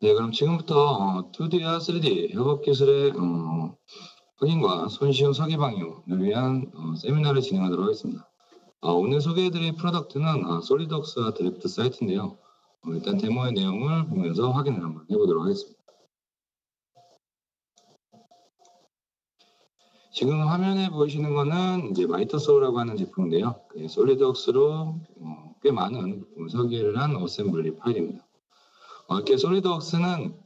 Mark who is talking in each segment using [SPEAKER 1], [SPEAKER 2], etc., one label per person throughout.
[SPEAKER 1] 네, 그럼 지금부터 2D와 3D 협업 기술의 확인과 손쉬운 설계 방향을 위한 세미나를 진행하도록 하겠습니다. 오늘 소개해드릴 프로덕트는 솔리드웍스와 드래프트 사이트인데요. 일단 데모의 내용을 보면서 확인을 한번 해보도록 하겠습니다. 지금 화면에 보이시는 거는 이제 마이터소라고 하는 제품인데요. 솔리드웍스로 꽤 많은 설계를 한 어셈블리 파일입니다. 이렇게 솔리드웍스는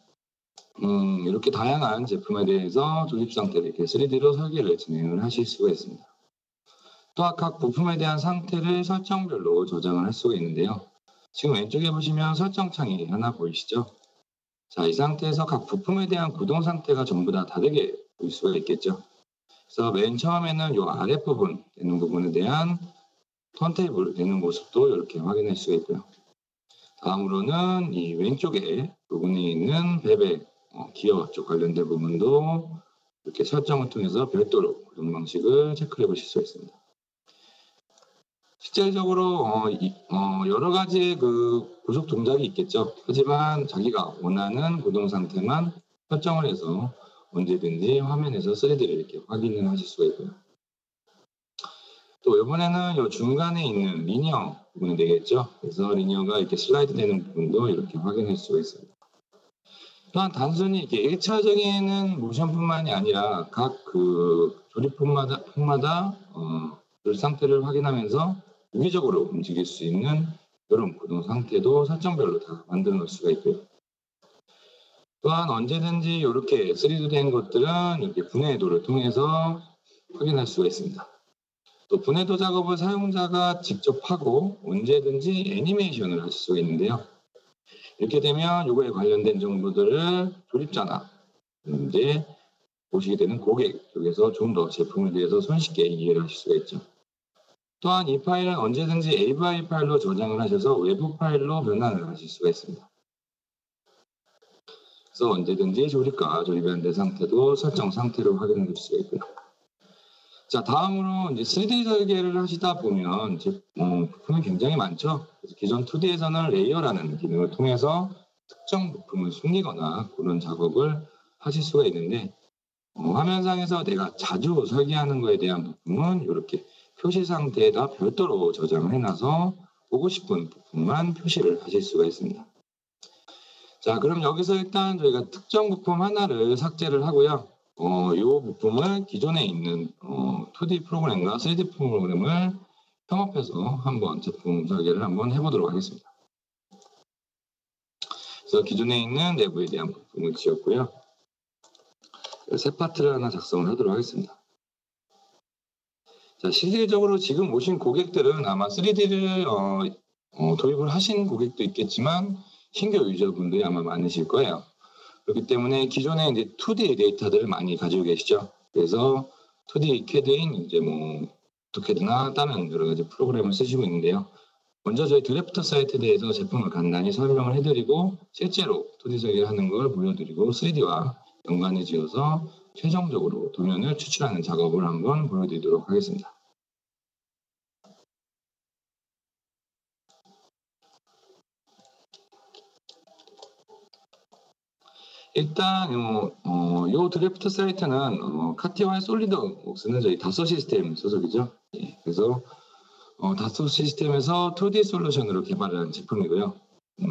[SPEAKER 1] 이렇게 다양한 제품에 대해서 조립 상태를 이렇게 3D로 설계를 진행을 하실 수가 있습니다. 또한 각 부품에 대한 상태를 설정별로 저장을 할 수가 있는데요. 지금 왼쪽에 보시면 설정 창이 하나 보이시죠? 자, 이 상태에서 각 부품에 대한 구동 상태가 전부 다 다르게 보일 수가 있겠죠. 그래서 맨 처음에는 이 아랫부분 되는 부분에 대한 턴테이블 되는 모습도 이렇게 확인할 수가 있고요. 다음으로는 이 왼쪽에 부분에 있는 베벨, 기어 쪽 관련된 부분도 이렇게 설정을 통해서 별도로 구동 방식을 체크해 보실 수 있습니다. 실질적으로 여러 가지의 그 구속 동작이 있겠죠. 하지만 자기가 원하는 구동 상태만 설정을 해서 언제든지 화면에서 3D를 이렇게 확인을 하실 수가 있고요. 또 이번에는 이 중간에 있는 리니어 부분이 되겠죠. 그래서 리니어가 이렇게 슬라이드 되는 부분도 이렇게 확인할 수가 있습니다. 또한 단순히 이렇게 1차적인 모션뿐만이 아니라 각 그 조립품마다 그 상태를 확인하면서 유기적으로 움직일 수 있는 이런 구동 상태도 설정별로 다 만들어 놓을 수가 있고요. 또한 언제든지 이렇게 3D 된 것들은 이렇게 분해도를 통해서 확인할 수가 있습니다. 또 분해도 작업을 사용자가 직접 하고 언제든지 애니메이션을 하실 수가 있는데요. 이렇게 되면 이거에 관련된 정보들을 조립자나 이제 보시게 되는 고객 쪽에서 좀 더 제품에 대해서 손쉽게 이해를 하실 수가 있죠. 또한 이 파일은 언제든지 AVI 파일로 저장을 하셔서 외부 파일로 변환을 하실 수가 있습니다. 그래서 언제든지 조립과 조립이 안 된 상태도 설정 상태로 확인해 줄 수가 있고요. 자, 다음으로 이제 3D 설계를 하시다 보면 부품이 굉장히 많죠. 그래서 기존 2D에서는 레이어라는 기능을 통해서 특정 부품을 숨기거나 그런 작업을 하실 수가 있는데 화면상에서 내가 자주 설계하는 거에 대한 부품은 이렇게 표시 상태에다 별도로 저장을 해놔서 보고 싶은 부품만 표시를 하실 수가 있습니다. 자, 그럼 여기서 일단 저희가 특정 부품 하나를 삭제를 하고요. 이 부품을 기존에 있는 2D 프로그램과 3D 프로그램을 협업해서 한번 제품 설계를 한번 해보도록 하겠습니다. 그래서 기존에 있는 내부에 대한 부품을 지웠고요. 새 파트를 하나 작성을 하도록 하겠습니다. 자, 실질적으로 지금 오신 고객들은 아마 3D를 도입을 하신 고객도 있겠지만 신규 유저분들이 아마 많으실 거예요. 그렇기 때문에 기존에 이제 2D 데이터들을 많이 가지고 계시죠. 그래서 2D CAD인 이제 오토캐드나 다른 여러 가지 프로그램을 쓰시고 있는데요. 먼저 저희 드래프트 사이트에 대해서 제품을 간단히 설명을 해드리고 실제로 2D 설계를 하는 걸 보여드리고 3D와 연관해 지어서 최종적으로 도면을 추출하는 작업을 한번 보여드리도록 하겠습니다. 일단 이 드래프트 사이트는 카티와 솔리드웍스는 저희 다소 시스템 소속이죠. 예, 그래서 다소 시스템에서 2D 솔루션으로 개발한 제품이고요.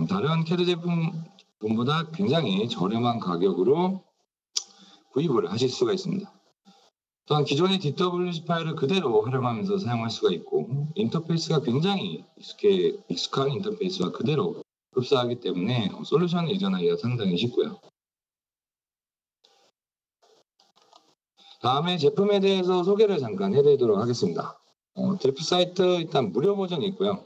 [SPEAKER 1] 다른 CAD 제품보다 굉장히 저렴한 가격으로 구입을 하실 수가 있습니다. 또한 기존의 DWG 파일을 그대로 활용하면서 사용할 수가 있고 인터페이스가 굉장히 익숙한 인터페이스와 그대로 흡사하기 때문에 솔루션을 이전하기가 상당히 쉽고요. 다음에 제품에 대해서 소개를 잠깐 해드리도록 하겠습니다. 드래프트 사이트 일단 무료 버전이 있고요.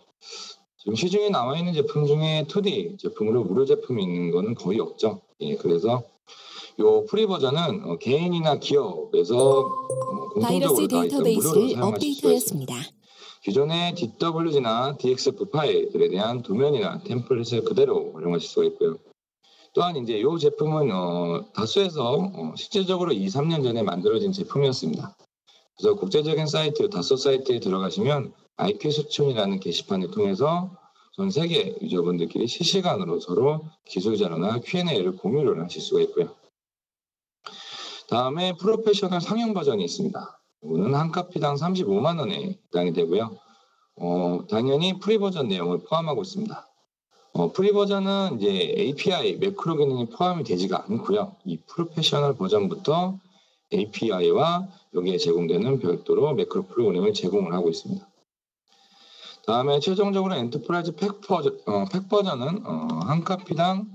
[SPEAKER 1] 지금 시중에 나와 있는 제품 중에 2D 제품으로 무료 제품이 있는 거는 거의 없죠. 예, 그래서 이 프리 버전은 개인이나 기업에서 공통적으로 다 있던 무료로 사용하실 수가 있습니다. 기존의 DWG나 DXF 파일들에 대한 도면이나 템플릿을 그대로 활용하실 수가 있고요. 또한 이제 이 제품은 다소에서 실질적으로 2-3년 전에 만들어진 제품이었습니다. 그래서 국제적인 사이트 다소 사이트에 들어가시면 IP 수촌이라는 게시판을 통해서 전 세계 유저분들끼리 실시간으로 서로 기술 자료나 Q&A를 공유를 하실 수가 있고요. 다음에 프로페셔널 상용 버전이 있습니다. 이거는 한 카피당 35만 원에 해당이 되고요. 당연히 프리 버전 내용을 포함하고 있습니다. 프리 버전은 이제 API 매크로 기능이 포함이 되지가 않고요. 이 프로페셔널 버전부터 API와 여기에 제공되는 별도로 매크로 프로그램을 제공을 하고 있습니다. 다음에 최종적으로 엔터프라이즈 팩 버전은 한 카피당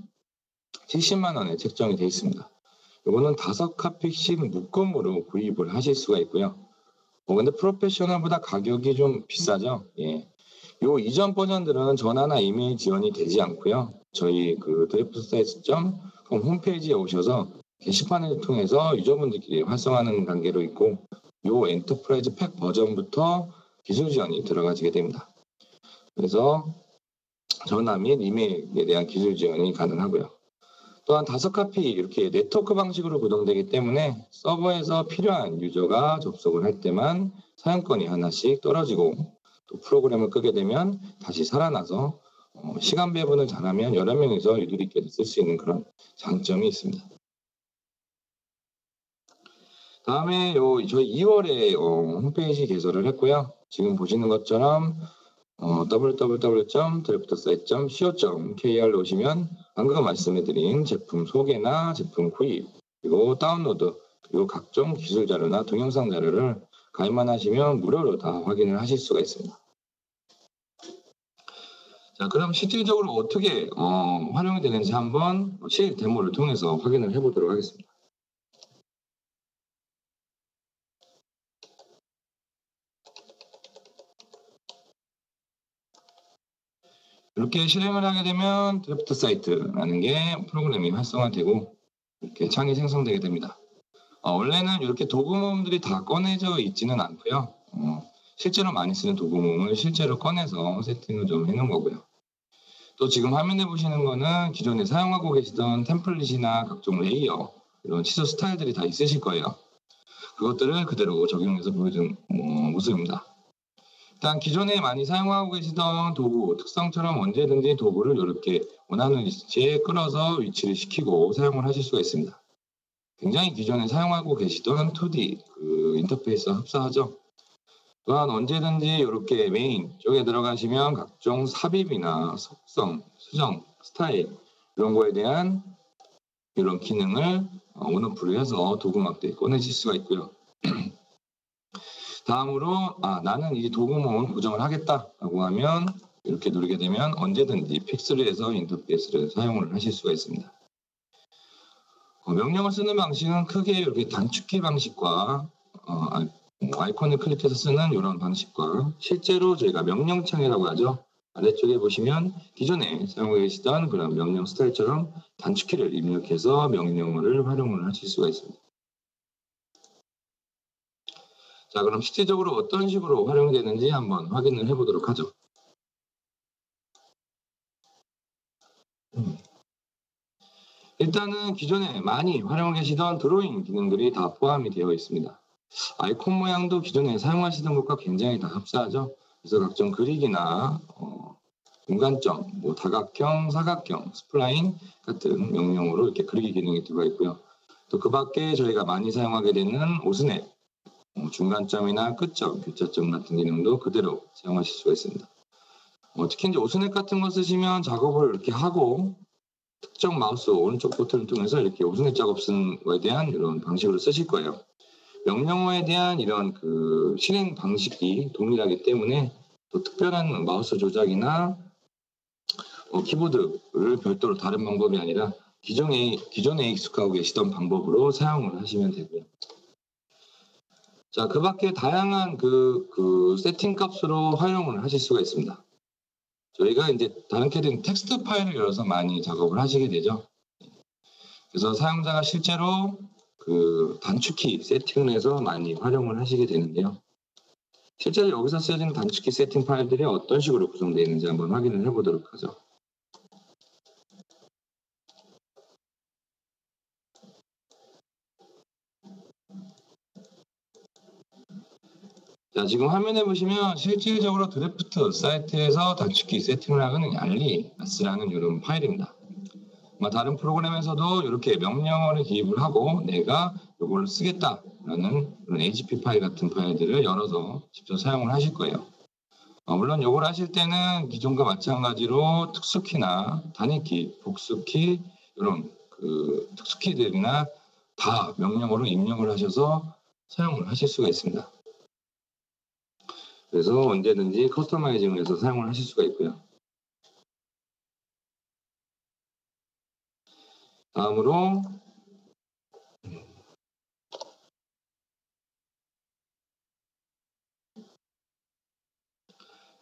[SPEAKER 1] 70만 원에 책정이 되어 있습니다. 이거는 5카피씩 묶음으로 구입을 하실 수가 있고요. 근데 프로페셔널보다 가격이 좀 비싸죠. 예. 요 이전 버전들은 전화나 이메일 지원이 되지 않고요. 저희 그 드래프트사이트.com 홈페이지에 오셔서 게시판을 통해서 유저분들끼리 활성화하는 단계로 있고, 요 엔터프라이즈 팩 버전부터 기술 지원이 들어가지게 됩니다. 그래서 전화 및 이메일에 대한 기술 지원이 가능하고요. 또한 5카피 이렇게 네트워크 방식으로 구동되기 때문에 서버에서 필요한 유저가 접속을 할 때만 사용권이 하나씩 떨어지고, 또 프로그램을 끄게 되면 다시 살아나서 시간 배분을 잘하면 여러 명이서 유도리 있게 쓸 수 있는 그런 장점이 있습니다. 다음에 저희 2월에 홈페이지 개설을 했고요. 지금 보시는 것처럼 www.draftSite.co.kr 오시면 방금 말씀해드린 제품 소개나 제품 구입, 그리고 다운로드, 그리고 각종 기술 자료나 동영상 자료를 가입만 하시면 무료로 다 확인을 하실 수가 있습니다. 자, 그럼 실질적으로 어떻게 활용이 되는지 한번 실 데모를 통해서 확인을 해보도록 하겠습니다. 이렇게 실행을 하게 되면 드래프트 사이트라는 게 프로그램이 활성화되고 이렇게 창이 생성되게 됩니다. 원래는 이렇게 도구 모음들이 다 꺼내져 있지는 않고요. 실제로 많이 쓰는 도구 모음을 실제로 꺼내서 세팅을 좀 해놓은 거고요. 또 지금 화면에 보시는 거는 기존에 사용하고 계시던 템플릿이나 각종 레이어, 이런 치수 스타일들이 다 있으실 거예요. 그것들을 그대로 적용해서 보여준 모습입니다. 일단 기존에 많이 사용하고 계시던 도구 특성처럼 언제든지 도구를 이렇게 원하는 위치에 끌어서 위치를 시키고 사용을 하실 수가 있습니다. 굉장히 기존에 사용하고 계시던 2D 그 인터페이스와 흡사하죠. 또한 언제든지 이렇게 메인 쪽에 들어가시면 각종 삽입이나 속성, 수정, 스타일 이런 거에 대한 이런 기능을 온오프를 해서 도구막대에 꺼내실 수가 있고요. 다음으로 나는 이 도구모음을 고정을 하겠다라고 하면 이렇게 누르게 되면 언제든지 픽스를 해서 인터페이스를 사용을 하실 수가 있습니다. 명령을 쓰는 방식은 크게 이렇게 단축키 방식과 아이콘을 클릭해서 쓰는 이런 방식과 실제로 저희가 명령창이라고 하죠. 아래쪽에 보시면 기존에 사용하고 계시던 그런 명령 스타일처럼 단축키를 입력해서 명령어를 활용을 하실 수가 있습니다. 자, 그럼 실질적으로 어떤 식으로 활용이 되는지 한번 확인을 해보도록 하죠. 일단은 기존에 많이 활용하고 계시던 드로잉 기능들이 다 포함이 되어 있습니다. 아이콘 모양도 기존에 사용하시던 것과 굉장히 다 흡사하죠. 그래서 각종 그리기나 중간점, 다각형, 사각형, 스플라인 같은 명령어로 이렇게 그리기 기능이 들어가 있고요. 또 그 밖에 저희가 많이 사용하게 되는 오스냅, 중간점이나 끝점, 교차점 같은 기능도 그대로 사용하실 수가 있습니다. 특히 이제 오스냅 같은 거 쓰시면 작업을 이렇게 하고 특정 마우스 오른쪽 버튼을 통해서 이렇게 오스냅 작업 쓰는 거에 대한 이런 방식으로 쓰실 거예요. 명령어에 대한 이런 그 실행 방식이 동일하기 때문에 또 특별한 마우스 조작이나 키보드를 별도로 다른 방법이 아니라 기존에 익숙하고 계시던 방법으로 사용을 하시면 되고요. 자, 그 밖에 다양한 그 세팅 값으로 활용을 하실 수가 있습니다. 저희가 이제 다른 캐드는 텍스트 파일을 열어서 많이 작업을 하시게 되죠. 그래서 사용자가 실제로 그 단축키 세팅을 해서 많이 활용을 하시게 되는데요. 실제로 여기서 쓰여지는 단축키 세팅 파일들이 어떤 식으로 구성되어 있는지 한번 확인을 해보도록 하죠. 자, 지금 화면에 보시면 실질적으로 드래프트 사이트에서 단축키 세팅을 하는 알리스라는 이런 파일입니다. 다른 프로그램에서도 이렇게 명령어를 기입을 하고 내가 이걸 쓰겠다라는 그런 AGP 파일 같은 파일들을 열어서 직접 사용을 하실 거예요. 물론 이걸 하실 때는 기존과 마찬가지로 특수키나 단위키, 복수키 이런 그 특수키들이나 다 명령어로 입력을 하셔서 사용을 하실 수가 있습니다. 그래서 언제든지 커스터마이징을 해서 사용을 하실 수가 있고요. 다음으로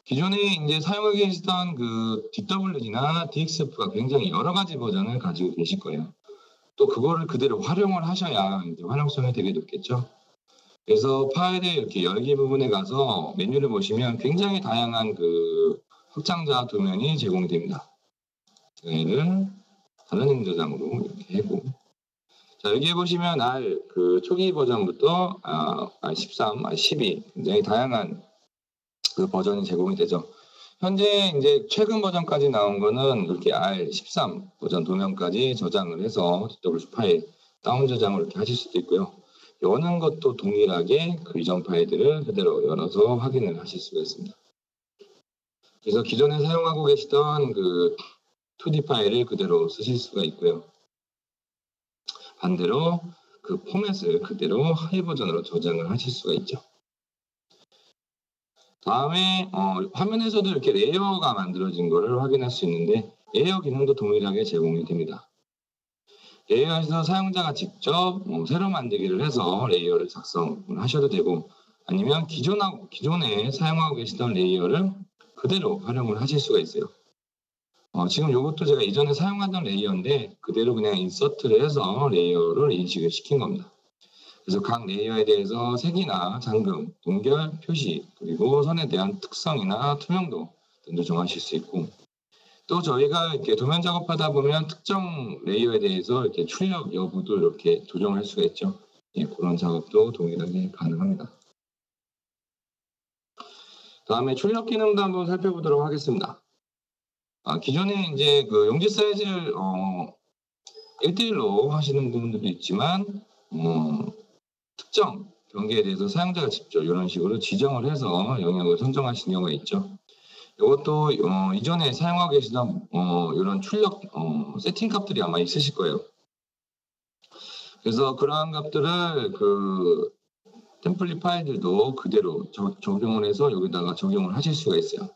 [SPEAKER 1] 기존에 이제 사용하고 계시던 그 DWG나 DXF가 굉장히 여러 가지 버전을 가지고 계실 거예요. 또 그거를 그대로 활용을 하셔야 이제 활용성이 되게 높겠죠. 그래서 파일의 이렇게 열기 부분에 가서 메뉴를 보시면 굉장히 다양한 그 확장자 도면이 제공이 됩니다. 얘를 다른 행저장으로 이렇게 하고, 자, 여기에 보시면 그 초기 버전부터 13, 12 굉장히 다양한 그 버전이 제공이 되죠. 현재 이제 최근 버전까지 나온 거는 이렇게 R13 버전 도면까지 저장을 해서 DWG 파일 다운 저장을 이렇게 하실 수도 있고요. 여는 것도 동일하게 그 이전 파일들을 그대로 열어서 확인을 하실 수가 있습니다. 그래서 기존에 사용하고 계시던 그 2D 파일을 그대로 쓰실 수가 있고요. 반대로 그 포맷을 그대로 하이 버전으로 저장을 하실 수가 있죠. 다음에 화면에서도 이렇게 레이어가 만들어진 것을 확인할 수 있는데 레이어 기능도 동일하게 제공이 됩니다. 레이어에서 사용자가 직접 새로 만들기를 해서 레이어를 작성을 하셔도 되고, 아니면 기존에 사용하고 계시던 레이어를 그대로 활용을 하실 수가 있어요. 지금 이것도 제가 이전에 사용하던 레이어인데 그대로 그냥 인서트를 해서 레이어를 인식을 시킨 겁니다. 그래서 각 레이어에 대해서 색이나 잠금, 동결, 표시, 그리고 선에 대한 특성이나 투명도 등도 정하실 수 있고, 또 저희가 이렇게 도면 작업하다 보면 특정 레이어에 대해서 이렇게 출력 여부도 이렇게 조정할 수가 있죠. 예, 그런 작업도 동일하게 가능합니다. 다음에 출력 기능도 한번 살펴보도록 하겠습니다. 기존에 이제 그 용지 사이즈를 1대1로 하시는 부분들도 있지만 특정 경계에 대해서 사용자가 직접 이런 식으로 지정을 해서 영역을 선정하시는 경우가 있죠. 이것도 이전에 사용하고 계시던 이런 출력 세팅 값들이 아마 있으실 거예요. 그래서 그러한 값들을 그 템플릿 파일들도 그대로 적용을 해서 여기다가 적용을 하실 수가 있어요.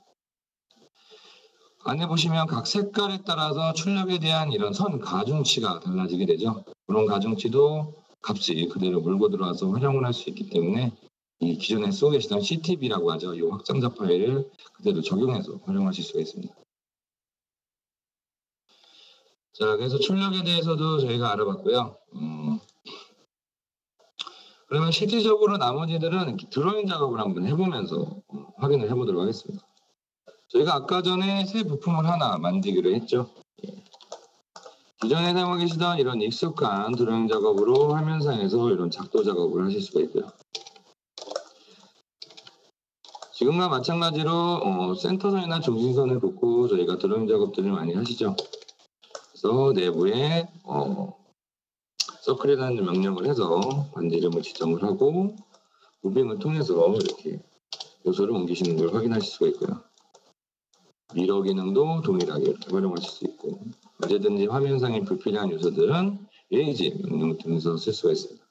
[SPEAKER 1] 안에 보시면 각 색깔에 따라서 출력에 대한 이런 선 가중치가 달라지게 되죠. 그런 가중치도 값이 그대로 물고 들어와서 활용을 할 수 있기 때문에 이 기존에 쓰고 계시던 CTB라고 하죠. 이 확장자 파일을 그대로 적용해서 활용하실 수가 있습니다. 자, 그래서 출력에 대해서도 저희가 알아봤고요. 그러면 실질적으로 나머지들은 드로잉 작업을 한번 해보면서 확인을 해보도록 하겠습니다. 저희가 아까 전에 새 부품을 하나 만들기로 했죠. 기존에 사용하고 계시던 이런 익숙한 드로잉 작업으로 화면상에서 이런 작도 작업을 하실 수가 있고요. 지금과 마찬가지로 센터선이나 중심선을 긋고 저희가 드로잉 작업들을 많이 하시죠. 그래서 내부에 서클이라는 명령을 해서 반지 이름을 지정을 하고 무빙을 통해서 이렇게 요소를 옮기시는 걸 확인하실 수가 있고요. 미러 기능도 동일하게 이렇게 활용하실 수 있고, 언제든지 화면상에 불필요한 요소들은 이레이지 명령을 통해서 쓸 수가 있습니다.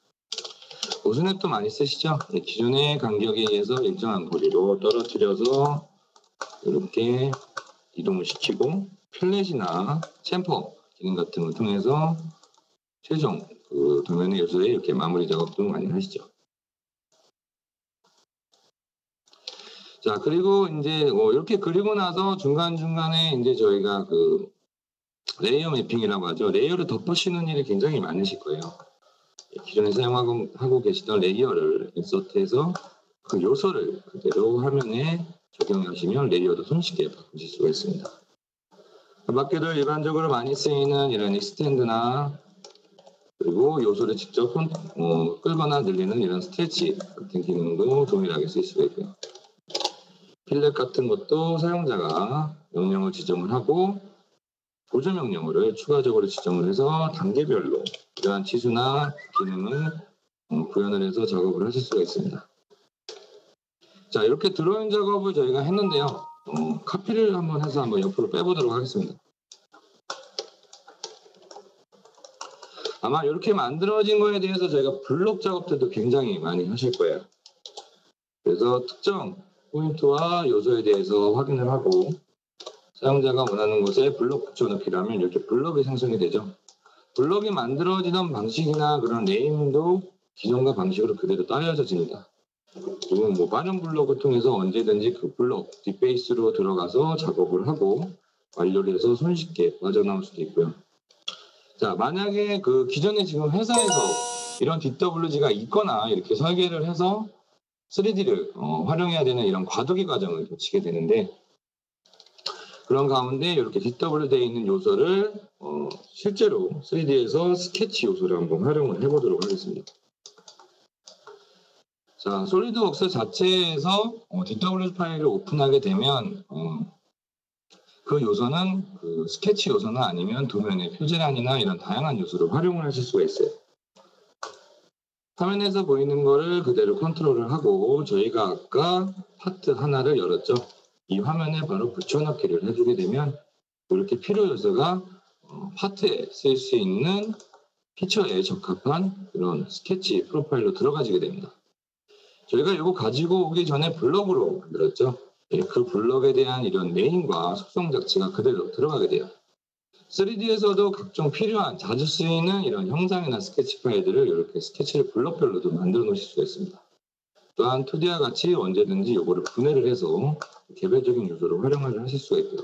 [SPEAKER 1] 보스넷도 많이 쓰시죠? 기존의 간격에 의해서 일정한 거리로 떨어뜨려서 이렇게 이동을 시키고, 플랫이나 챔퍼 기능 같은 걸 통해서 최종 그 도면의 요소에 이렇게 마무리 작업도 많이 하시죠. 자, 그리고 이제 이렇게 그리고 나서 중간중간에 이제 저희가 그 레이어 매핑이라고 하죠. 레이어를 덮으시는 일이 굉장히 많으실 거예요. 기존에 사용하고 계시던 레이어를 인서트해서 그 요소를 그대로 화면에 적용하시면 레이어도 손쉽게 바꾸실 수가 있습니다. 그 밖에도 일반적으로 많이 쓰이는 이런 익스텐드나 그리고 요소를 직접 끌거나 늘리는 이런 스트레치 같은 기능도 동일하게 쓸 수가 있고요. 필렛 같은 것도 사용자가 명령을 지정을 하고 보조 명령어를 추가적으로 지정을 해서 단계별로 이러한 치수나 기능을 구현을 해서 작업을 하실 수가 있습니다. 자, 이렇게 드로잉 작업을 저희가 했는데요. 카피를 한번 해서 한번 옆으로 빼보도록 하겠습니다. 아마 이렇게 만들어진 거에 대해서 저희가 블록 작업들도 굉장히 많이 하실 거예요. 그래서 특정 포인트와 요소에 대해서 확인을 하고 사용자가 원하는 곳에 블록 붙여넣기라면 이렇게 블록이 생성이 되죠. 블록이 만들어지던 방식이나 그런 네임도 기존과 방식으로 그대로 따라져집니다. 그리고 빠른 블록을 통해서 언제든지 그 블록 뒷베이스로 들어가서 작업을 하고 완료를 해서 손쉽게 빠져나올 수도 있고요. 자, 만약에 그 기존에 지금 회사에서 이런 DWG가 있거나 이렇게 설계를 해서 3D를 활용해야 되는 이런 과도기 과정을 거치게 되는데, 그런 가운데 이렇게 DW되어 있는 요소를 실제로 3D에서 스케치 요소를 한번 활용을 해보도록 하겠습니다. 자, 솔리드웍스 자체에서 DW 파일을 오픈하게 되면 그 요소는 그 스케치 요소나 아니면 도면의 표지란이나 이런 다양한 요소를 활용을 하실 수가 있어요. 화면에서 보이는 거를 그대로 컨트롤을 하고 저희가 아까 파트 하나를 열었죠. 이 화면에 바로 붙여넣기를 해주게 되면 이렇게 필요 요소가 파트에 쓸 수 있는 피처에 적합한 그런 스케치 프로파일로 들어가지게 됩니다. 저희가 이거 가지고 오기 전에 블럭으로 만들었죠. 그 블럭에 대한 이런 네임과 속성 자체가 그대로 들어가게 돼요. 3D에서도 각종 필요한 자주 쓰이는 이런 형상이나 스케치 파일들을 이렇게 스케치를 블럭별로도 만들어 놓으실 수가 있습니다. 또한 2D와 같이 언제든지 이거를 분해를 해서 개별적인 요소를 활용을 하실 수가 있고요.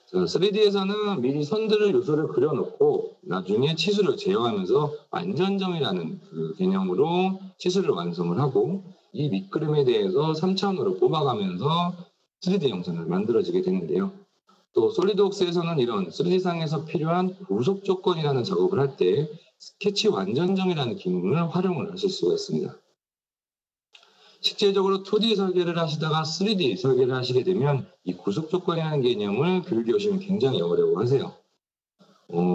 [SPEAKER 1] 자, 3D에서는 미리 선들을 요소를 그려놓고 나중에 치수를 제어하면서 완전점이라는 그 개념으로 치수를 완성을 하고 이 밑그림에 대해서 3차원으로 뽑아가면서 3D 영상을 만들어지게 되는데요. 또 솔리드웍스에서는 이런 3D상에서 필요한 구속 조건이라는 작업을 할 때 스케치 완전점이라는 기능을 활용을 하실 수가 있습니다. 실제적으로 2D 설계를 하시다가 3D 설계를 하시게 되면 이 구속 조건이라는 개념을 교육에 오시면 굉장히 어려워하세요.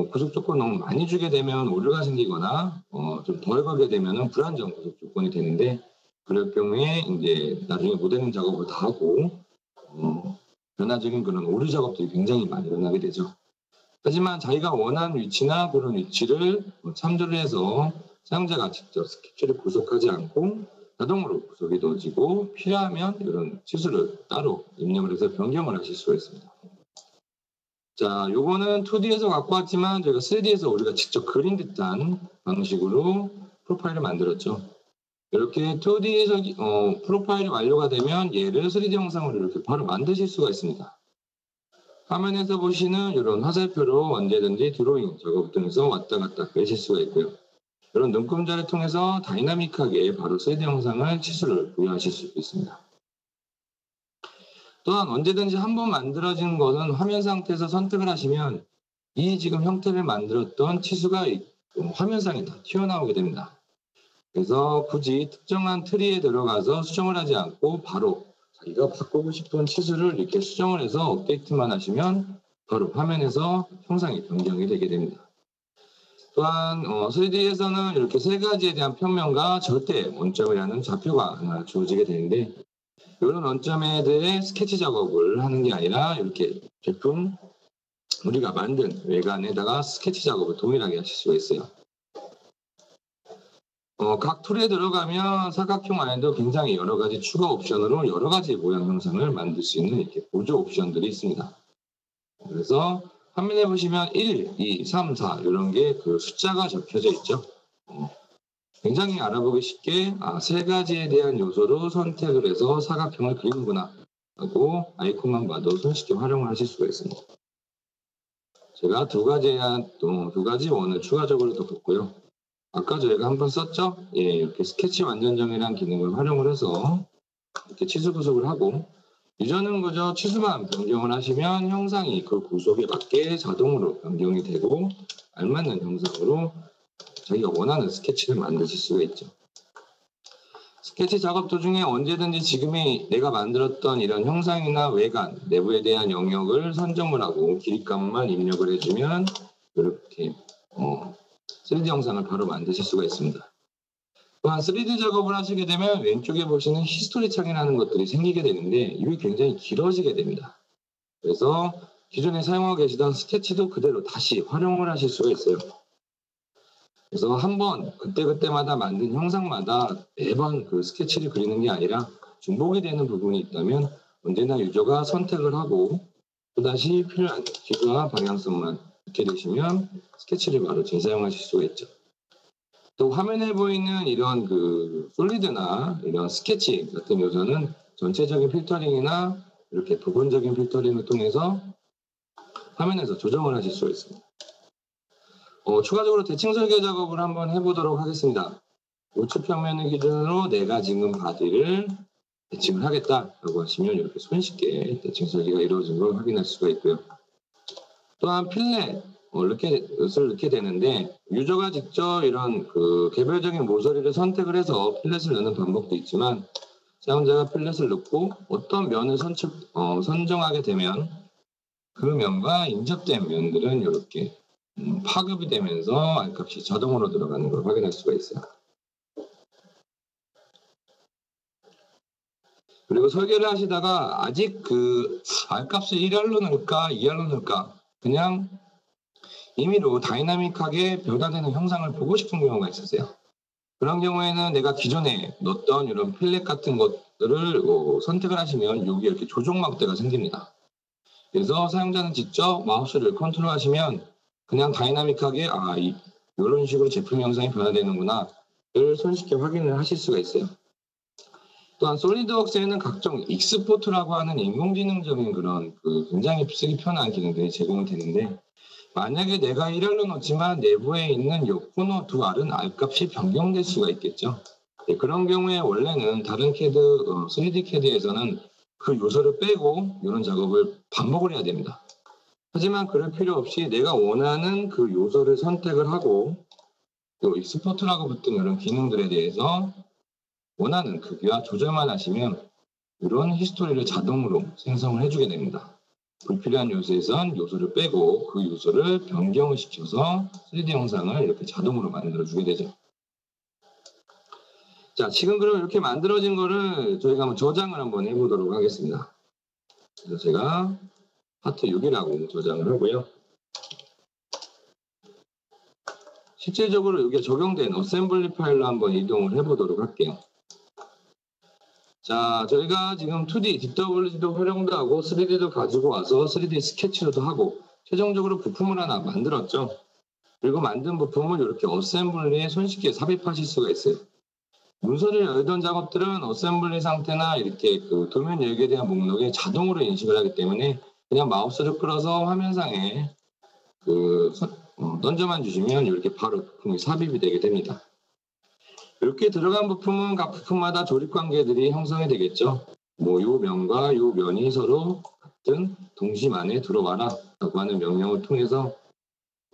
[SPEAKER 1] 구속 조건 너무 많이 주게 되면 오류가 생기거나 좀 덜 가게 되면 불안정 구속 조건이 되는데, 그럴 경우에 이제 나중에 모델링 작업을 다 하고 변화적인 그런 오류 작업들이 굉장히 많이 일어나게 되죠. 하지만 자기가 원하는 위치나 그런 위치를 참조를 해서 사용자가 직접 스케치를 구속하지 않고 자동으로 구속이 넣어지고 필요하면 이런 치수를 따로 입력을 해서 변경을 하실 수가 있습니다. 자, 요거는 2D에서 갖고 왔지만 저희가 3D에서 우리가 직접 그린 듯한 방식으로 프로파일을 만들었죠. 이렇게 2D에서 프로파일이 완료가 되면 얘를 3D 영상으로 이렇게 바로 만드실 수가 있습니다. 화면에서 보시는 이런 화살표로 언제든지 드로잉 작업 등에서 왔다 갔다 빼실 수가 있고요. 이런 눈금자를 통해서 다이나믹하게 바로 3D 영상을 치수를 부여하실 수 있습니다. 또한 언제든지 한번 만들어진 것은 화면 상태에서 선택을 하시면 이 지금 형태를 만들었던 치수가 화면상에 다 튀어나오게 됩니다. 그래서 굳이 특정한 트리에 들어가서 수정을 하지 않고 바로 자기가 바꾸고 싶은 치수를 이렇게 수정을 해서 업데이트만 하시면 바로 화면에서 형상이 변경이 되게 됩니다. 또한 3D에서는 이렇게 세 가지에 대한 평면과 절대 원점이라는 좌표가 하나 주어지게 되는데, 이런 원점에 대해 스케치 작업을 하는 게 아니라 이렇게 제품 우리가 만든 외관에다가 스케치 작업을 동일하게 하실 수가 있어요. 각 툴에 들어가면 사각형 안에도 굉장히 여러 가지 추가 옵션으로 여러 가지 모양 형상을 만들 수 있는 이렇게 보조 옵션들이 있습니다. 그래서 화면에 보시면 1, 2, 3, 4 이런 게 그 숫자가 적혀져 있죠. 굉장히 알아보기 쉽게 세 가지에 대한 요소로 선택을 해서 사각형을 그리는구나 하고 아이콘만 봐도 손쉽게 활용을 하실 수가 있습니다. 제가 두 가지 원을 추가적으로 더 뒀고요. 아까 저희가 한번 썼죠? 이렇게 스케치 완전점이라는 기능을 활용을 해서 이렇게 치수 구속을 하고, 유저는 그저 치수만 변경을 하시면 형상이 그 구속에 맞게 자동으로 변경이 되고 알맞는 형상으로 자기가 원하는 스케치를 만드실 수가 있죠. 스케치 작업 도중에 언제든지 지금의 내가 만들었던 이런 형상이나 외관, 내부에 대한 영역을 선점을 하고 길이감만 입력을 해주면 이렇게 3D 영상을 바로 만드실 수가 있습니다. 또한 3D 작업을 하시게 되면 왼쪽에 보시는 히스토리 창이라는 것들이 생기게 되는데 이게 굉장히 길어지게 됩니다. 그래서 기존에 사용하고 계시던 스케치도 그대로 다시 활용을 하실 수가 있어요. 그래서 한번 그때그때마다 만든 형상마다 매번 그 스케치를 그리는 게 아니라 중복이 되는 부분이 있다면 언제나 유저가 선택을 하고 또다시 필요한 기구와 방향성만 있게 되시면 스케치를 바로 재사용하실 수가 있죠. 또 화면에 보이는 이런 그 솔리드나 이런 스케치 같은 요소는 전체적인 필터링이나 이렇게 부분적인 필터링을 통해서 화면에서 조정을 하실 수가 있습니다. 추가적으로 대칭 설계 작업을 한번 해보도록 하겠습니다. 우측 평면을 기준으로 내가 지금 바디를 대칭을 하겠다라고 하시면 이렇게 손쉽게 대칭 설계가 이루어진 걸 확인할 수가 있고요. 또한 필렛을 넣게 되는데 유저가 직접 이런 그 개별적인 모서리를 선택을 해서 필렛을 넣는 방법도 있지만 사용자가 필렛을 넣고 어떤 면을 선정하게 되면 그 면과 인접된 면들은 이렇게 파급이 되면서 R값이 자동으로 들어가는 걸 확인할 수가 있어요. 그리고 설계를 하시다가 아직 그 R값을 1R로 넣을까 2R로 넣을까 그냥 임의로 다이나믹하게 변화되는 형상을 보고 싶은 경우가 있으세요. 그런 경우에는 내가 기존에 넣었던 이런 필렛 같은 것들을 선택을 하시면 여기 이렇게 조종 막대가 생깁니다. 그래서 사용자는 직접 마우스를 컨트롤하시면 그냥 다이나믹하게 이런 식으로 제품 형상이 변화되는구나를 손쉽게 확인을 하실 수가 있어요. 또한 솔리드웍스에는 각종 익스포트라고 하는 인공지능적인 그런 굉장히 쓰기 편한 기능들이 제공이 되는데 만약에 내가 1R로 넣지만 내부에 있는 이 코너 2R은 R값이 변경될 수가 있겠죠. 네, 그런 경우에 원래는 다른 CAD, 3D CAD에서는 그 요소를 빼고 이런 작업을 반복을 해야 됩니다. 하지만 그럴 필요 없이 내가 원하는 그 요소를 선택을 하고 또 익스포트라고 붙은 이런 기능들에 대해서 원하는 크기와 조절만 하시면 이런 히스토리를 자동으로 생성을 해주게 됩니다. 불필요한 요소에선 요소를 빼고 그 요소를 변경을 시켜서 3D 영상을 이렇게 자동으로 만들어주게 되죠. 자, 지금 그럼 이렇게 만들어진 거를 저희가 한번 저장을 한번 해보도록 하겠습니다. 그래서 제가 파트 6이라고 저장을 하고요. 실질적으로 여기에 적용된 어셈블리 파일로 한번 이동을 해보도록 할게요. 자, 저희가 지금 2D, DWG도 활용도 하고 3D도 가지고 와서 3D 스케치로도 하고 최종적으로 부품을 하나 만들었죠. 그리고 만든 부품을 이렇게 어셈블리에 손쉽게 삽입하실 수가 있어요. 문서를 열던 작업들은 어셈블리 상태나 이렇게 그 도면 열기에 대한 목록에 자동으로 인식을 하기 때문에 그냥 마우스를 끌어서 화면상에 던져만 주시면 이렇게 바로 부품이 삽입이 되게 됩니다. 이렇게 들어간 부품은 각 부품마다 조립 관계들이 형성이 되겠죠. 요 면과 요 면이 서로 같은 동심 안에 들어와라 라고 하는 명령을 통해서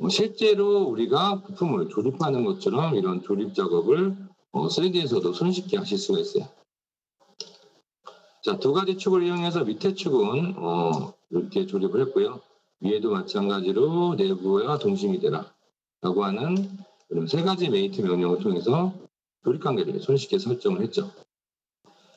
[SPEAKER 1] 실제로 우리가 부품을 조립하는 것처럼 이런 조립 작업을 3D에서도 손쉽게 하실 수가 있어요. 자, 두 가지 축을 이용해서 밑에 축은 이렇게 조립을 했고요. 위에도 마찬가지로 내부와 동심이 되라 라고 하는 이런 세 가지 메이트 명령을 통해서 조립 관계를 손쉽게 설정을 했죠.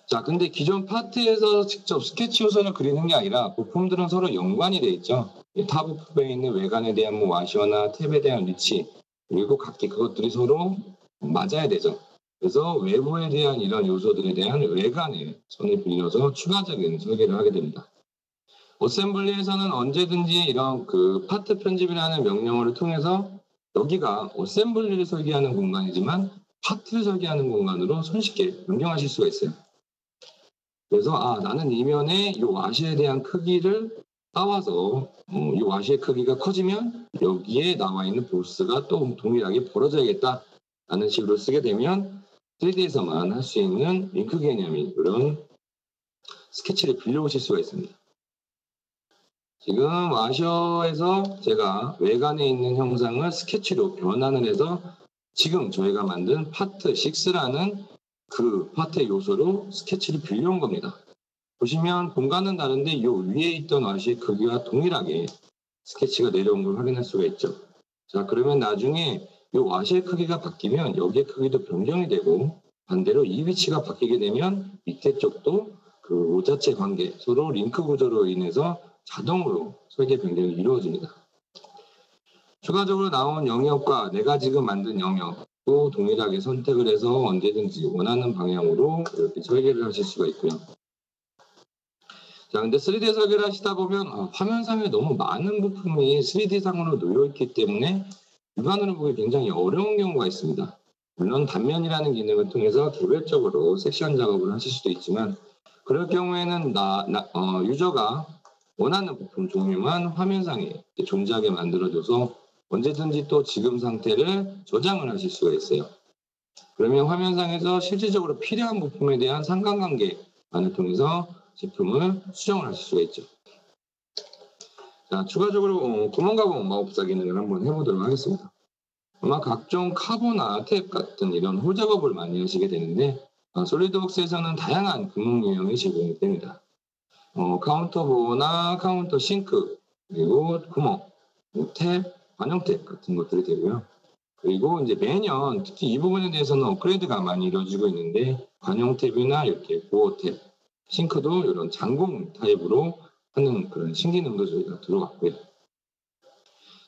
[SPEAKER 1] 자, 근데 기존 파트에서 직접 스케치 요소를 그리는 게 아니라 부품들은 서로 연관이 되어 있죠. 타 부품에 있는 외관에 대한 와셔나 탭에 대한 위치 그리고 각기 그것들이 서로 맞아야 되죠. 그래서 외부에 대한 이런 요소들에 대한 외관에 손을 빌려서 추가적인 설계를 하게 됩니다. 어셈블리에서는 언제든지 이런 파트 편집이라는 명령어를 통해서 여기가 어셈블리를 설계하는 공간이지만 파트를 설계하는 공간으로 손쉽게 변경하실 수가 있어요. 그래서 나는 이면에 이 와시에 대한 크기를 따와서 이 와시의 크기가 커지면 여기에 나와 있는 보스가 또 동일하게 벌어져야겠다 라는 식으로 쓰게 되면 3D에서만 할 수 있는 링크 개념이 그런 스케치를 빌려오실 수가 있습니다. 지금 와셔에서 제가 외관에 있는 형상을 스케치로 변환을 해서 지금 저희가 만든 파트 6라는 그 파트의 요소로 스케치를 빌려온 겁니다. 보시면 공간은 다른데 이 위에 있던 와시의 크기와 동일하게 스케치가 내려온 걸 확인할 수가 있죠. 자, 그러면 나중에 이 와시의 크기가 바뀌면 여기의 크기도 변경이 되고, 반대로 이 위치가 바뀌게 되면 밑에 쪽도 그 오자체 관계, 서로 링크 구조로 인해서 자동으로 설계 변경이 이루어집니다. 추가적으로 나온 영역과 내가 지금 만든 영역도 동일하게 선택을 해서 언제든지 원하는 방향으로 이렇게 설계를 하실 수가 있고요. 자, 근데 3D 설계를 하시다 보면 화면상에 너무 많은 부품이 3D상으로 놓여있기 때문에 육안으로 보기 굉장히 어려운 경우가 있습니다. 물론 단면이라는 기능을 통해서 개별적으로 섹션 작업을 하실 수도 있지만, 그럴 경우에는 유저가 원하는 부품 종류만 화면상에 존재하게 만들어줘서 언제든지 또 지금 상태를 저장을 하실 수가 있어요. 그러면 화면상에서 실질적으로 필요한 부품에 대한 상관관계만을 통해서 제품을 수정을 하실 수가 있죠. 자, 추가적으로 구멍가공 마법사 기능을 한번 해보도록 하겠습니다. 아마 각종 카보나 탭 같은 이런 홀 작업을 많이 하시게 되는데, 솔리드웍스에서는 다양한 구멍 유형이 제공이 됩니다. 카운터 보나 카운터 싱크, 그리고 구멍, 탭, 관용 탭 같은 것들이 되고요. 그리고 이제 매년 특히 이 부분에 대해서는 업그레이드가 많이 이루어지고 있는데, 관용 탭이나 이렇게 보호 탭, 싱크도 이런 장공 타입으로 하는 그런 신기능도 저희가 들어갔고요.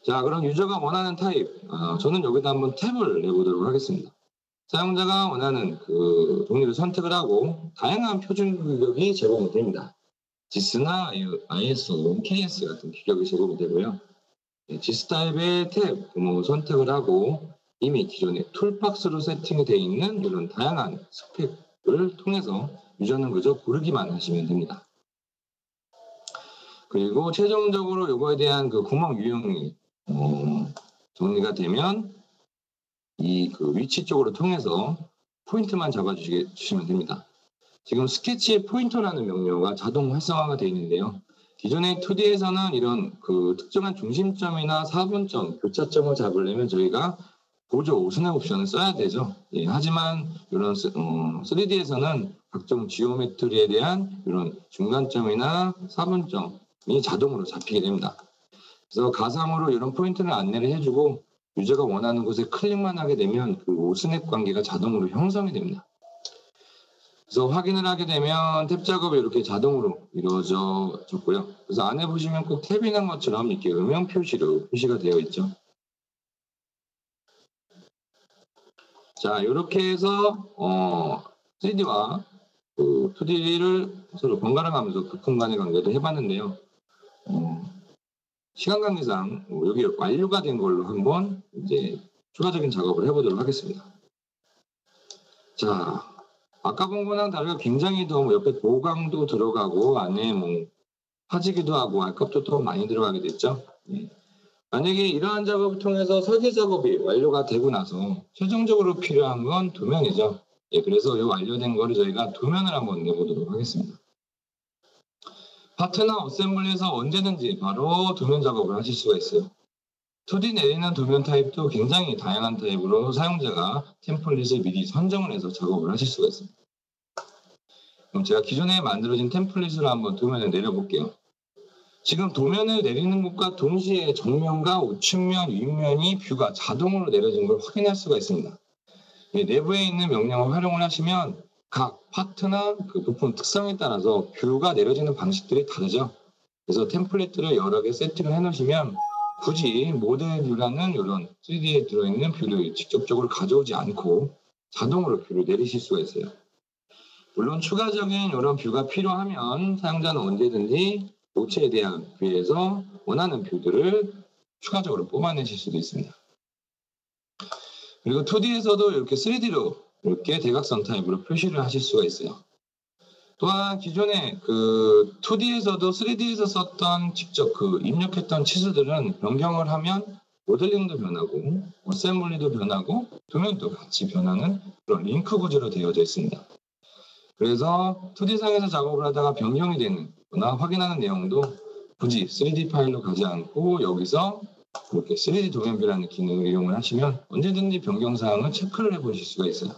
[SPEAKER 1] 자, 그럼 유저가 원하는 타입, 저는 여기다 한번 탭을 내보도록 하겠습니다. 사용자가 원하는 그 종류를 선택을 하고 다양한 표준 규격이 제공이 됩니다. GIS나 ISO, KS 같은 규격이 제공이 되고요. GIS 타입의 탭 구멍을 선택을 하고 이미 기존에 툴박스로 세팅이 되어 있는 이런 다양한 스펙을 통해서 유저는 그저 고르기만 하시면 됩니다. 그리고 최종적으로 이거에 대한 그 구멍 유형이 정리가 되면 이 그 위치 쪽으로 통해서 포인트만 잡아주시면 됩니다. 지금 스케치의 포인터라는 명령어가 자동 활성화가 되어 있는데요. 기존의 2D에서는 이런 그 특정한 중심점이나 사분점, 교차점을 잡으려면 저희가 보조 오스네 옵션을 써야 되죠. 예, 하지만 이런 3D에서는 각종 지오메트리에 대한 이런 중간점이나 사분점이 자동으로 잡히게 됩니다. 그래서 가상으로 이런 포인트를 안내를 해주고 유저가 원하는 곳에 클릭만 하게 되면 그 오스넷 관계가 자동으로 형성이 됩니다. 그래서 확인을 하게 되면 탭 작업이 이렇게 자동으로 이루어졌고요. 그래서 안에 보시면 꼭 탭이 있는 것처럼 이렇게 음영 표시로 표시가 되어 있죠. 자, 이렇게 해서 3D와 2D를 서로 번갈아가면서 부품 간의 관계도 해봤는데요. 시간 관계상 여기 완료가 된 걸로 한번 이제 추가적인 작업을 해보도록 하겠습니다. 자, 아까 본 거랑 다르게 굉장히 더 옆에 보강도 들어가고 안에 파지기도 하고 알컵도 더 많이 들어가게 됐죠. 예. 만약에 이러한 작업을 통해서 설계 작업이 완료가 되고 나서 최종적으로 필요한 건 도면이죠. 예, 그래서 이 완료된 거를 저희가 도면을 한번 내보도록 하겠습니다. 파트나 어셈블리에서 언제든지 바로 도면 작업을 하실 수가 있어요. 2D 내리는 도면 타입도 굉장히 다양한 타입으로 사용자가 템플릿을 미리 선정을 해서 작업을 하실 수가 있습니다. 그럼 제가 기존에 만들어진 템플릿으로 한번 도면을 내려볼게요. 지금 도면을 내리는 것과 동시에 정면과 우측면, 윗면이 뷰가 자동으로 내려진 걸 확인할 수가 있습니다. 내부에 있는 명령을 활용을 하시면 각 파트나 그 부품 특성에 따라서 뷰가 내려지는 방식들이 다르죠. 그래서 템플릿들을 여러 개 세팅을 해놓으시면 굳이 모델 뷰라는 이런 3D에 들어있는 뷰를 직접적으로 가져오지 않고 자동으로 뷰를 내리실 수가 있어요. 물론 추가적인 이런 뷰가 필요하면 사용자는 언제든지 모체에 대한 뷰에서 원하는 뷰들을 추가적으로 뽑아내실 수도 있습니다. 그리고 2D에서도 이렇게 3D로 이렇게 대각선 타입으로 표시를 하실 수가 있어요. 또한 기존에 그 2D에서도 3D에서 썼던 직접 그 입력했던 치수들은 변경을 하면 모델링도 변하고 어셈블리도 변하고 도면도 같이 변하는 그런 링크 구조로 되어져 있습니다. 그래서 2D상에서 작업을 하다가 변경이 되는 거나 확인하는 내용도 굳이 3D 파일로 가지 않고 여기서 이렇게 3D 도면뷰라는 기능을 이용을 하시면 언제든지 변경사항을 체크를 해보실 수가 있어요.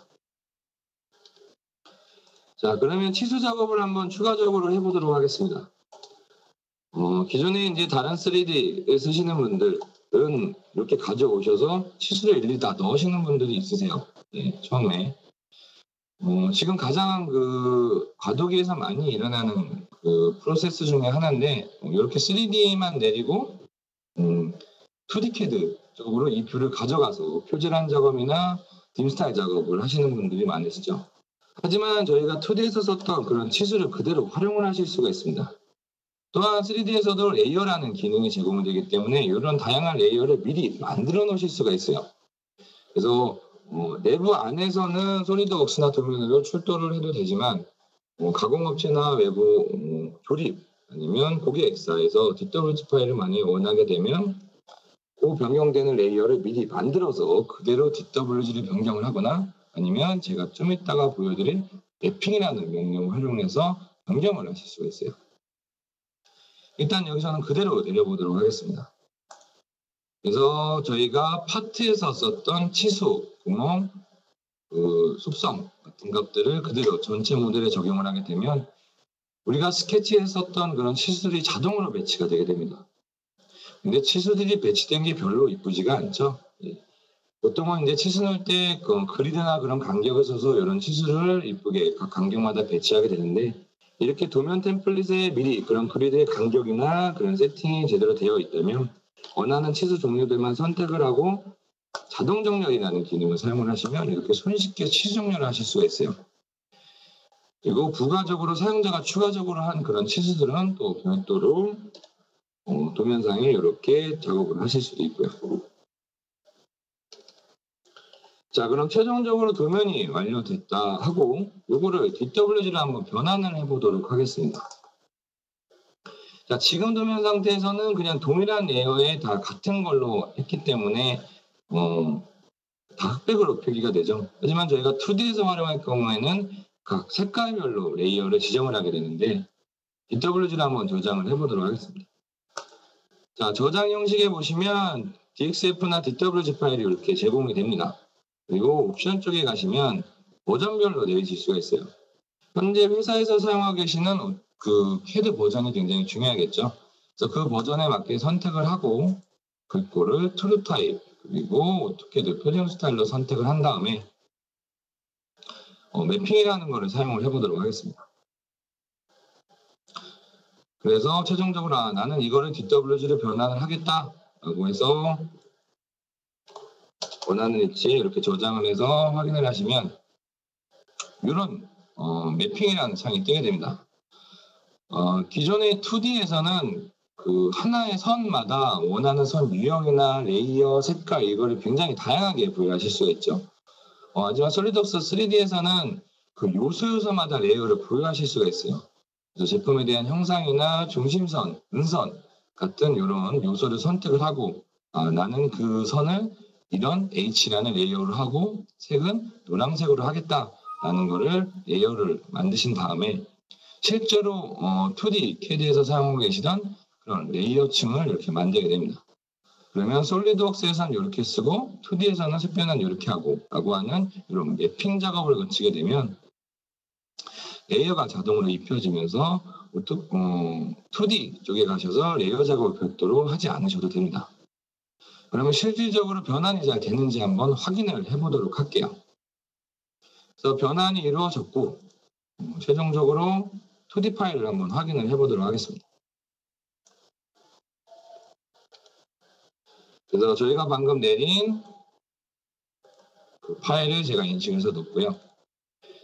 [SPEAKER 1] 자, 그러면 치수 작업을 한번 추가적으로 해보도록 하겠습니다. 기존에 이제 다른 3D를 쓰시는 분들은 이렇게 가져오셔서 치수를 일일이 다 넣으시는 분들이 있으세요. 네, 처음에. 지금 가장 그 과도기에서 많이 일어나는 그 프로세스 중에 하나인데, 이렇게 3D만 내리고 2D CAD 쪽으로 이 뷰를 가져가서 표질한 작업이나 딤스타일 작업을 하시는 분들이 많으시죠. 하지만 저희가 2D에서 썼던 그런 치수를 그대로 활용을 하실 수가 있습니다. 또한 3D에서도 레이어라는 기능이 제공이 되기 때문에 이런 다양한 레이어를 미리 만들어 놓으실 수가 있어요. 그래서 내부 안에서는 솔리드웍스나 도면으로 출도를 해도 되지만 가공업체나 외부 조립 아니면 고객사에서 DWG 파일을 만약에 원하게 되면 그 변경되는 레이어를 미리 만들어서 그대로 DWG를 변경을 하거나 아니면 제가 좀 이따가 보여드릴 맵핑이라는 명령을 활용해서 변경을 하실 수가 있어요. 일단 여기서는 그대로 내려보도록 하겠습니다. 그래서 저희가 파트에서 썼던 치수, 구멍, 습성 같은 것들을 그대로 전체 모델에 적용을 하게 되면 우리가 스케치에 썼던 그런 치수들이 자동으로 배치가 되게 됩니다. 근데 치수들이 배치된 게 별로 이쁘지가 않죠. 보통은 이제 치수 넣을 때 그리드나 그런 간격을 써서 이런 치수를 이쁘게 각 간격마다 배치하게 되는데 이렇게 도면 템플릿에 미리 그런 그리드의 간격이나 그런 세팅이 제대로 되어 있다면 원하는 치수 종류들만 선택을 하고 자동 정렬이라는 기능을 사용을 하시면 이렇게 손쉽게 치수 정렬을 하실 수가 있어요. 그리고 부가적으로 사용자가 추가적으로 한 그런 치수들은 또 별도로 도면상에 이렇게 작업을 하실 수도 있고요. 자, 그럼 최종적으로 도면이 완료됐다 하고 이거를 DWG로 한번 변환을 해보도록 하겠습니다. 자, 지금 도면 상태에서는 그냥 동일한 레이어에 다 같은 걸로 했기 때문에 다 흑백으로 표기가 되죠. 하지만 저희가 2D에서 활용할 경우에는 각 색깔별로 레이어를 지정을 하게 되는데 DWG로 한번 저장을 해보도록 하겠습니다. 자, 저장 형식에 보시면 DXF나 DWG 파일이 이렇게 제공이 됩니다. 그리고 옵션 쪽에 가시면 버전별로 내리실 수가 있어요. 현재 회사에서 사용하고 계시는 그 CAD 버전이 굉장히 중요하겠죠. 그래서 그 버전에 맞게 선택을 하고 그거를 트루 타입 그리고 오토캐드 표준 스타일로 선택을 한 다음에 매핑이라는 거를 사용을 해보도록 하겠습니다. 그래서 최종적으로 나는 이거를 DWG로 변환을 하겠다라고 해서 원하는 위치에 이렇게 저장을 해서 확인을 하시면 이런 매핑이라는 창이 뜨게 됩니다. 기존의 2D에서는 그 하나의 선마다 원하는 선 유형이나 레이어, 색깔 이거를 굉장히 다양하게 부여하실 수가 있죠. 하지만 솔리드웍스 3D에서는 그 요소마다 레이어를 부여하실 수가 있어요. 그래서 제품에 대한 형상이나 중심선, 은선 같은 이런 요소를 선택을 하고 나는 그 선을 이런 H라는 레이어를 하고 색은 노란색으로 하겠다라는 거를 레이어를 만드신 다음에 실제로 2D CAD에서 사용하고 계시던 그런 레이어층을 이렇게 만들게 됩니다. 그러면 솔리드웍스에서는 이렇게 쓰고 2D에서는 색변은 이렇게 하고 라고 하는 이런 매핑 작업을 거치게 되면 레이어가 자동으로 입혀지면서 2D 쪽에 가셔서 레이어 작업을 별도로 하지 않으셔도 됩니다. 그러면 실질적으로 변환이 잘 되는지 한번 확인을 해보도록 할게요. 그래서 변환이 이루어졌고 최종적으로 2D 파일을 한번 확인을 해보도록 하겠습니다. 그래서 저희가 방금 내린 그 파일을 제가 인식해서 놓고요.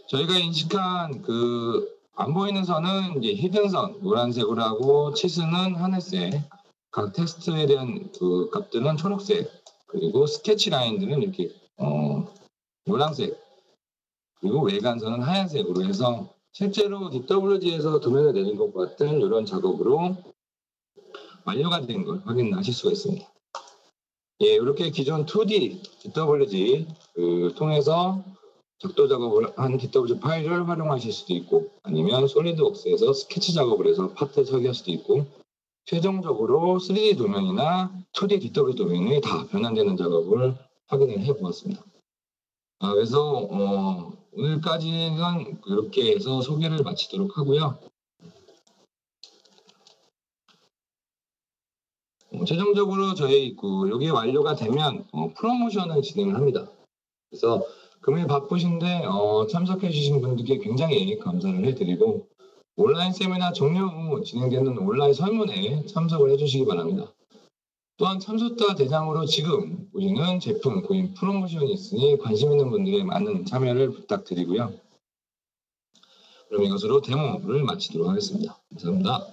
[SPEAKER 1] 저희가 인식한 그 안 보이는 선은 이제 히든선 노란색으로 하고 치수는 하늘색, 각 텍스트에 대한 그 값들은 초록색, 그리고 스케치 라인들은 이렇게 노란색, 그리고 외관선은 하얀색으로 해서 실제로 DWG에서 도면을 내린 것 같은 이런 작업으로 완료가 된 걸 확인하실 수가 있습니다. 예, 이렇게 기존 2D DWG 통해서 적도 작업을 한 DWG 파일을 활용하실 수도 있고 아니면 솔리드웍스에서 스케치 작업을 해서 파트에 처리할 수도 있고 최종적으로 3D 도면이나 2D DW 도면이 다 변환되는 작업을 확인을 해보았습니다. 그래서 오늘까지는 이렇게 해서 소개를 마치도록 하고요. 최종적으로 저희 여기 완료가 되면 프로모션을 진행을 합니다. 그래서 금일 바쁘신데 참석해 주신 분들께 굉장히 감사를 해드리고 온라인 세미나 종료 후 진행되는 온라인 설문에 참석을 해주시기 바랍니다. 또한 참석자 대상으로 지금 보시는 제품 구입 프로모션이 있으니 관심 있는 분들의 많은 참여를 부탁드리고요. 그럼 이것으로 데모를 마치도록 하겠습니다. 감사합니다.